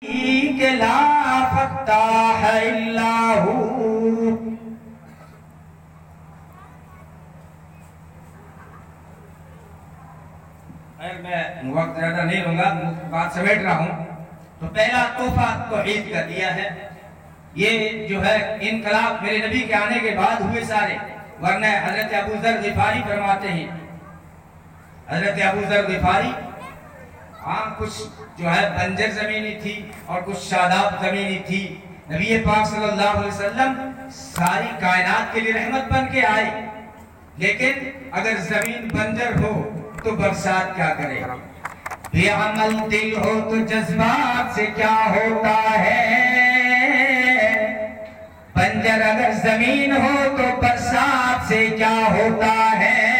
کہ لا فتاح الا ہو۔ میں وقت زیادہ نہیں لوں گا، بات سمیٹ رہا ہوں۔ تو پہلا تحفہ توحید کا دیا ہے۔ یہ جو ہے انقلاب میرے نبی کے آنے کے بعد ہوئے سارے، ورنہ حضرت ابو ذر غفاری فرماتے ہیں، حضرت ابو ذر غفاری کچھ جو ہے بنجر زمینی تھی اور کچھ شاداب زمینی تھی۔ نبی پاک صلی اللہ علیہ وسلم ساری کائنات کے لیے رحمت بن کے آئے، لیکن اگر زمین بنجر ہو تو برسات کیا کرے؟ بے عمل دل ہو تو جذبات سے کیا ہوتا ہے؟ بنجر اگر زمین ہو تو برسات سے کیا ہوتا ہے؟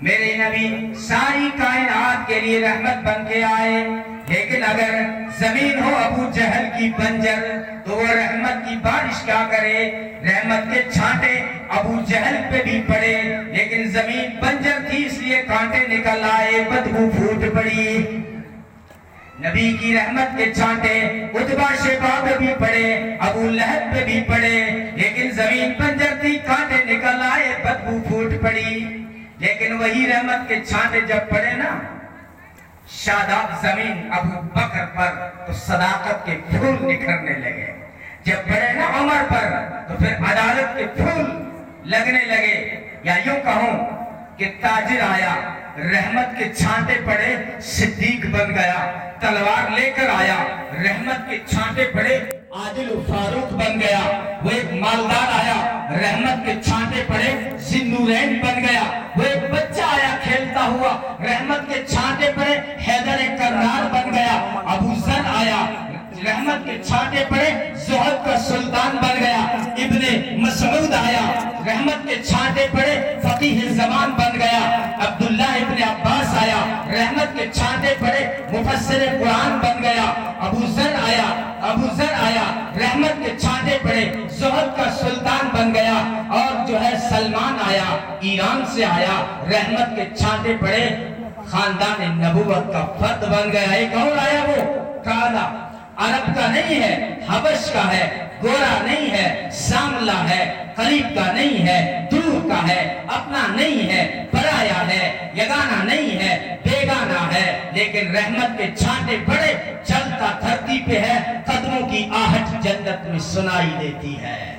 میرے نبی ساری کائنات کے لیے رحمت بن کے آئے، لیکن اگر زمین ہو ابو جہل کی بنجر تو وہ رحمت کی بارش کیا کرے؟ رحمت کے چھانٹے ابو جہل پہ بھی پڑے، لیکن زمین بنجر تھی اس لیے کانٹے نکل آئے، بدبو پھوٹ پڑی۔ نبی کی رحمت کے چھانٹے عتبہ شیبہ پہ بھی پڑے، ابو لہب پہ بھی پڑے، لیکن زمین بنجر تھی، کانٹے نکل آئے، بدبو پھوٹ پڑی۔ لیکن وہی رحمت کے چھانٹے جب پڑے نا شاداب زمین ابو بکر پر تو صداقت کے پھول نکھرنے لگے، جب پڑے نا عمر پر تو پھر عدالت کے پھول لگنے لگے۔ یا یوں کہوں کہ تاجر آیا، رحمت کے چھانٹے پڑے، صدیق بن گیا، تلوار لے کر آیا، رحمت کے چھانٹے پڑے، عادل و فاروق بن گیا۔ وہ ایک مالدار آیا، رحمت کے چھانٹے پڑے، ذی-النورین بن گیا۔ وہ ایک بچہ آیا کھیلتا ہوا، رحمت کے چھانٹے پڑے، حیدر کرار بن گیا۔ ابو ذر آیا، رحمت کے چھانٹے پڑے، زہد کا سلطان بن گیا۔ ابن مسعود آیا، رحمت کے چھانٹے پڑے، فقیہ زمان بن گیا۔ عبداللہ ابن عباس آیا، رحمت کے چھانٹے پڑے، مفسر قرآن بن گیا۔ ابو ذر آیا، رحمت کے چھانٹے پڑے، زہد کا سلطان بن گیا۔ اور جو ہے سلمان آیا، ایران سے آیا، رحمت کے چھانٹے پڑے، خاندان نبوت کا فرد بن گیا۔ ایک اور آیا، وہ کالا، عرب کا نہیں ہے، حبش کا ہے، گورا نہیں ہے، ساملہ ہے، قریب کا نہیں ہے، دور کا ہے، اپنا نہیں ہے، پرایا ہے، یگانہ نہیں ہے، بیگانہ ہے، لیکن رحمت کے چھانٹے پڑے، چلتا دھرتی پہ ہے، قدموں کی آہٹ جنت میں سنائی دیتی ہے۔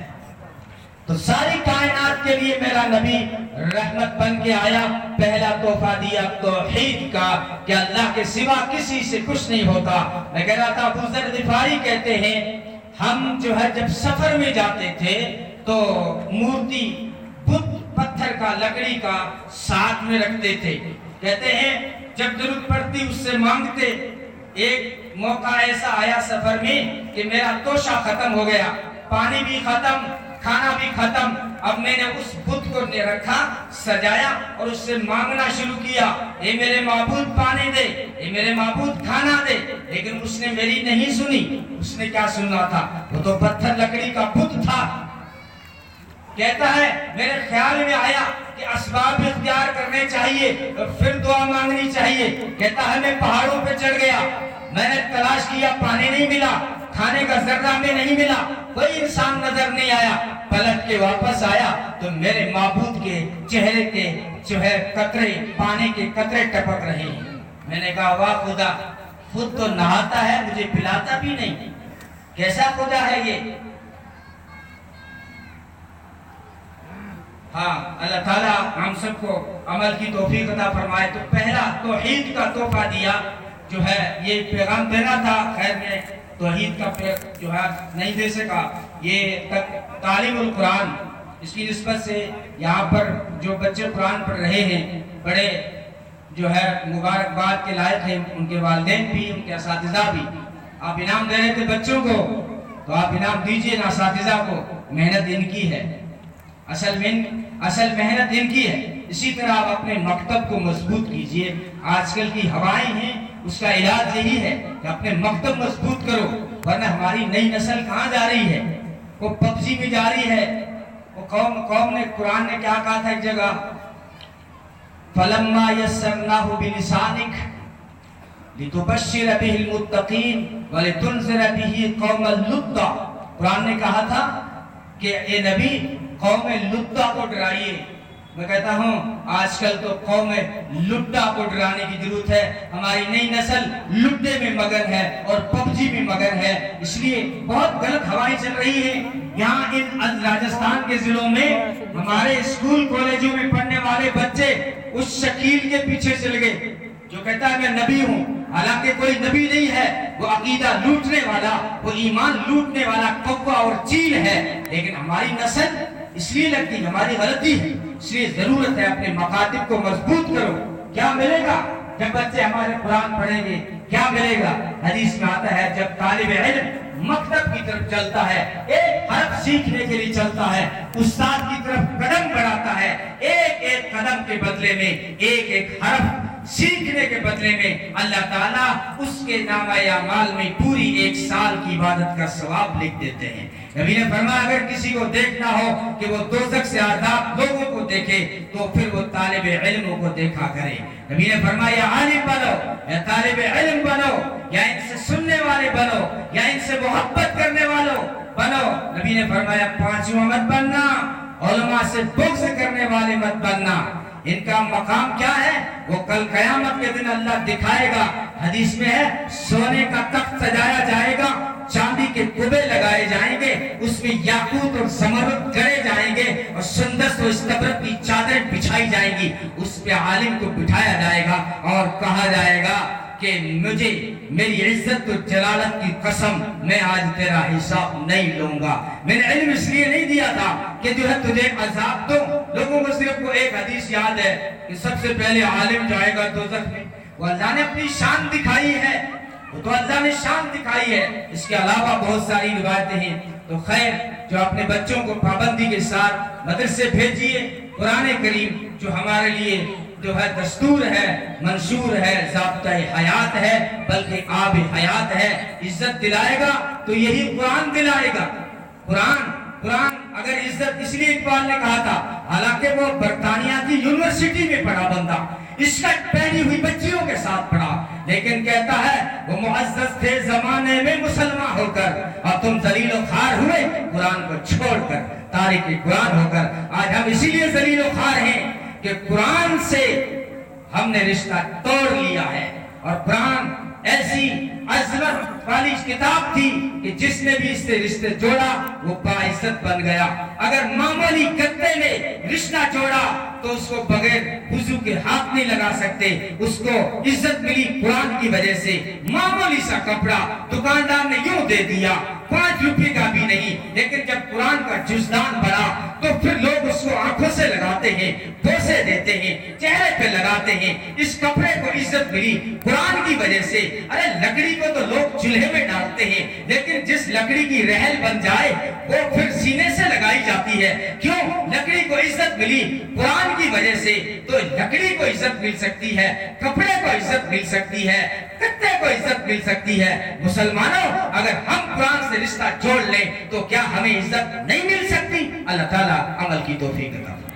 تو ساری کائنات کے لیے میرا نبی رحمت بن کے آیا۔ پہلا تحفہ دیا توحید کا کہ اللہ کے سوا کسی سے کچھ نہیں ہوتا۔ میں کہہ رہا تھا ابو ذر غفاری کہتے ہیں ہم جو ہے جب سفر میں جاتے تھے تو مورتی بت پتھر کا لکڑی کا ساتھ میں رکھتے تھے، کہتے ہیں جب ضرورت پڑتی اس سے مانگتے۔ ایک موقع ایسا آیا سفر میں کہ میرا توشہ ختم ہو گیا، پانی بھی ختم، کھانا بھی ختم۔ اب میں نے اس بت کو رکھا، سجایا اور اس سے مانگنا شروع کیا، اے میرے معبود پانی دے، اے میرے معبود کھانا دے، لیکن اس نے میری نہیں سنی۔ اس نے کیا سننا تھا؟ وہ تو پتھر لکڑی کا بت تھا۔ کہتا ہے میرے خیال میں آیا کہ اسباب اختیار کرنے چاہیے، پھر دعا مانگنی چاہیے۔ کہتا ہے میں پہاڑوں پہ چڑھ گیا، میں نے تلاش کیا، پانی نہیں ملا، کھانے کا ذرہ میں نہیں ملا، کوئی انسان نظر نہیں آیا۔ پلٹ کے واپس آیا تو میرے معبود کے چہرے کے جو ہے قطرے، پانی کے قطرے ٹپک رہے ہیں۔ میں نے کہا واہ خدا، خود تو نہاتا ہے، مجھے پلاتا بھی نہیں، کیسا خدا ہے یہ؟ ہاں، اللہ تعالیٰ ہم سب کو عمل کی توفیق عطا فرمائے۔ تو پہلا توحید کا تحفہ دیا، جو ہے یہ پیغام دینا تھا، خیر میں توحید کا جو ہے نہیں دے سکا۔ یہ تعلیم القرآن، اس کی نسبت سے یہاں پر جو بچے قرآن پڑھ رہے ہیں بڑے جو ہے مبارکباد کے لائق ہیں، ان کے والدین بھی، ان کے اساتذہ بھی۔ آپ انعام دے رہے تھے بچوں کو، تو آپ انعام دیجئے نا اساتذہ کو، محنت ان کی ہے، اصل محنت ان کی ہے۔ اسی طرح آپ اپنے مکتب کو مضبوط کیجئے۔ آج کل کی ہوائیں ہیں، اس کا علاج یہی ہے کہ اپنے مکتب مضبوط کرو، ورنہ ہماری نئی نسل کہاں جا رہی ہے؟ وہ پبجی میں جا رہی ہے۔ وہ قوم نے، قرآن نے کیا کہا تھا ایک جگہ، فَلَمَّا يَسَّرْنَاهُ بِلِسَانِكَ لِتُبَشِّرَ بِهِ الْمُتَّقِينَ وَلِتُنْذِرَ بِهِ قَوْمَ اللُّدَّ۔ قرآن نے کہا تھا کہ اے نبی قوم لدہ کو ڈرائیے۔ میں کہتا ہوں آج کل تو قوم لڈا کو ڈرانے کی ضرورت ہے۔ ہماری نئی نسل لڈے میں مگن ہے اور پب جی میں مگن ہے، اس لیے بہت غلط ہوائیں چل رہی ہیں۔ یہاں ان راجستھان کے ضلعوں میں ہمارے اسکول کالجوں میں پڑھنے والے بچے اس شکیل کے پیچھے چل گئے جو کہتا ہے میں نبی ہوں، حالانکہ کوئی نبی نہیں ہے، وہ عقیدہ لوٹنے والا، وہ ایمان لوٹنے والا کوا اور چیل ہے۔ لیکن ہماری نسل اس لیے لگتی ہے، ہماری غلطی ہے، اس لیے ضرورت ہے اپنے مکاتب کو مضبوط کرو۔ کیا ملے گا جب بچے ہمارے قرآن پڑھیں گے؟ کیا ملے گا؟ حدیث میں آتا ہے جب طالب علم مکتب کی طرف چلتا ہے، ایک حرف سیکھنے کے لیے چلتا ہے، استاد کی طرف قدم بڑھاتا ہے، ایک ایک قدم کے بدلے میں ایک ایک حرف سیکھنے کے بدلے میں اللہ تعالیٰ اس کے نامہ اعمال میں پوری 1 سال کی عبادت کا ثواب لکھ دیتے ہیں۔ نبی نے فرمایا اگر کسی کو دیکھنا ہو کہ وہ دوزخ سے آزاد لوگوں کو دیکھے تو پھر وہ طالب علموں کو دیکھا کرے۔ نبی نے فرمایا یا عالم بنو یا طالب علم بنو یا ان سے سننے والے بنو یا ان سے محبت کرنے والوں بنو۔ نبی نے فرمایا 5واں مت بننا، علماء سے بغض کرنے والے مت بننا۔ ان کا مقام کیا ہے؟ وہ کل قیامت کے دن اللہ دکھائے گا۔ حدیث میں ہے سونے کا تخت سجایا جائے گا، چاندی کے کبے لگائے جائیں گے، اس میں یاقوت اور زمرد جڑے جائیں گے اور سندس و استبرق کی چادریں بچھائی جائیں گی۔ اس پہ عالم کو بٹھایا جائے گا اور کہا جائے گا کہ مجھے میری عزت و جلالت کی قسم میں آج تیرا حساب نہیں لوں گا۔ میں نے علم اس لیے نہیں دیا تھا کہ جو ہے تجھے عذاب دوں۔ لوگوں کو صرف وہ ایک حدیث یاد ہے کہ سب سے پہلے عالم جائے گا دوزخ میں۔ وہ اللہ نے اپنی شان دکھائی ہے، وہ تو اللہ نے شان دکھائی ہے، اس کے علاوہ بہت ساری روایتیں ہیں۔ تو خیر جو اپنے بچوں کو پابندی کے ساتھ مدرسے بھیجیے، قرآن کریم جو ہمارے لیے جو ہے دستور ہے، منشور ہے، ضابطہ حیات ہے، بلکہ آب حیات ہے۔ عزت دلائے گا تو یہی قرآن دلائے گا۔ قرآن اگر عزت اس لیے اقبال نے کہا تھا، حالانکہ وہ برطانیہ کی یونیورسٹی میں پڑھا بندہ، اسکرٹ پہنی ہوئی بچیوں کے ساتھ پڑھا، لیکن کہتا ہے وہ معزز تھے زمانے میں مسلمان ہو کر اور تم ذلیل و خوار ہوئے قرآن کو چھوڑ کر، تارک قرآن ہو کر۔ آج ہم اسی لیے ذلیل و خوار ہیں کہ قرآن سے ہم نے رشتہ توڑ لیا ہے، اور قرآن ایسی عظمت والی کتاب تھی کہ جس نے بھی اس سے رشتے جوڑا وہ باعزت بن گیا۔ اگر معمولی گدے نے رشتہ جوڑا تو اس کو بغیر وضو کے ہاتھ نہیں لگا سکتے، اس کو عزت ملی قرآن کی وجہ سے۔ معمولی سا کپڑا دکاندار نے یوں دے دیا، 5 روپے کا بھی نہیں، لیکن جب قرآن کا جزدان بڑھا تو پھر لوگ اس کو آنکھوں سے لگاتے ہیں، بوسے دیتے ہیں، چہرے پہ لگاتے ہیں۔ اس کپڑے کو عزت ملی قرآن کی وجہ سے۔ ارے لکڑی کو تو لوگ چولہے میں ڈالتے ہیں، لیکن جس لکڑی کی رحل بن جائے وہ پھر سینے سے لگائی جاتی ہے۔ کیوں؟ لکڑی کو عزت ملی قرآن کی وجہ سے، تو لکڑی کو عزت مل سکتی ہے، کپڑے کو عزت مل سکتی ہے، کتے کو عزت مل سکتی ہے۔ مسلمانوں اگر ہم قرآن سے رشتہ جوڑ لیں تو کیا ہمیں عزت نہیں مل سکتی؟ اللہ تعالیٰ عمل کی توفیق عطا فرمائے۔